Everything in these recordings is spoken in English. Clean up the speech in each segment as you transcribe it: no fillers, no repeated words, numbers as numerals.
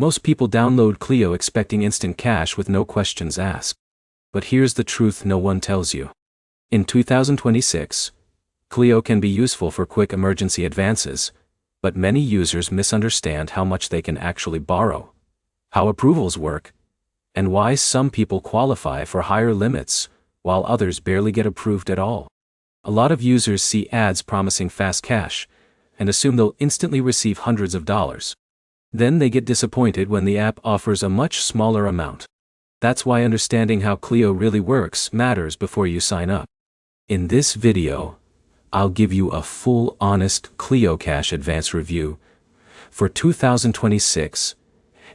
Most people download Cleo expecting instant cash with no questions asked. But here's the truth no one tells you. In 2026, Cleo can be useful for quick emergency advances, but many users misunderstand how much they can actually borrow, how approvals work, and why some people qualify for higher limits while others barely get approved at all. A lot of users see ads promising fast cash and assume they'll instantly receive hundreds of dollars. Then they get disappointed when the app offers a much smaller amount. That's why understanding how Cleo really works matters before you sign up. In this video, I'll give you a full, honest Cleo Cash Advance review for 2026,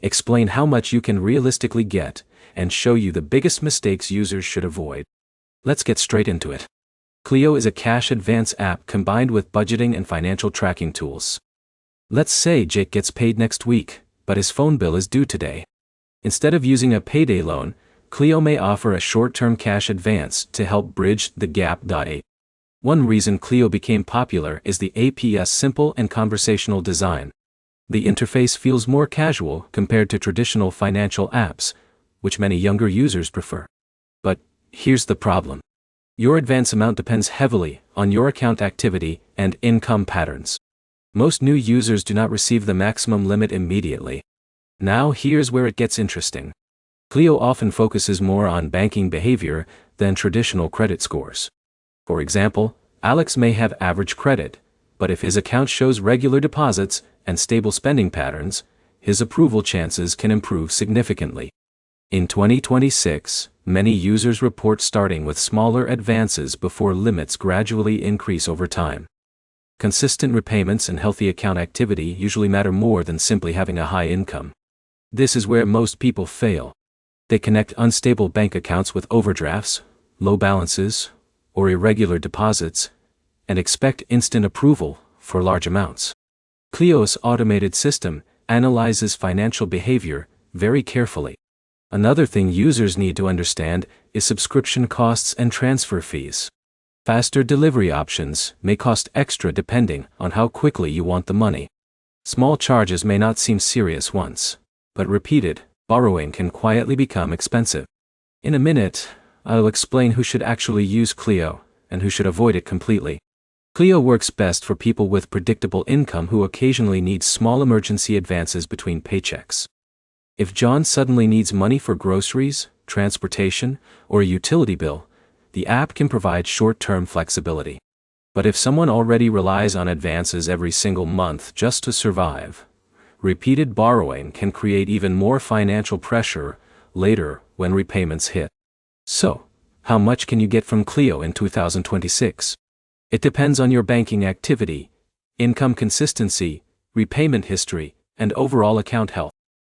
explain how much you can realistically get, and show you the biggest mistakes users should avoid. Let's get straight into it. Cleo is a cash advance app combined with budgeting and financial tracking tools. Let's say Jake gets paid next week, but his phone bill is due today. Instead of using a payday loan, Cleo may offer a short-term cash advance to help bridge the gap. One reason Cleo became popular is the app's simple and conversational design. The interface feels more casual compared to traditional financial apps, which many younger users prefer. But here's the problem. Your advance amount depends heavily on your account activity and income patterns. Most new users do not receive the maximum limit immediately. Now here's where it gets interesting. Cleo often focuses more on banking behavior than traditional credit scores. For example, Alex may have average credit, but if his account shows regular deposits and stable spending patterns, his approval chances can improve significantly. In 2026, many users report starting with smaller advances before limits gradually increase over time. Consistent repayments and healthy account activity usually matter more than simply having a high income. This is where most people fail. They connect unstable bank accounts with overdrafts, low balances, or irregular deposits, and expect instant approval for large amounts. Cleo's automated system analyzes financial behavior very carefully. Another thing users need to understand is subscription costs and transfer fees. Faster delivery options may cost extra depending on how quickly you want the money. Small charges may not seem serious once, but repeated borrowing can quietly become expensive. In a minute, I'll explain who should actually use Cleo and who should avoid it completely. Cleo works best for people with predictable income who occasionally need small emergency advances between paychecks. If John suddenly needs money for groceries, transportation, or a utility bill, the app can provide short-term flexibility. But if someone already relies on advances every single month just to survive, repeated borrowing can create even more financial pressure later when repayments hit. So, how much can you get from Cleo in 2026? It depends on your banking activity, income consistency, repayment history, and overall account health.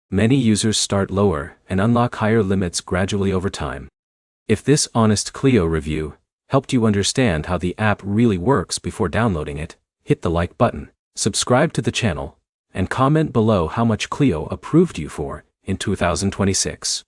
Many users start lower and unlock higher limits gradually over time. If this honest Cleo review helped you understand how the app really works before downloading it, hit the like button, subscribe to the channel, and comment below how much Cleo approved you for in 2026.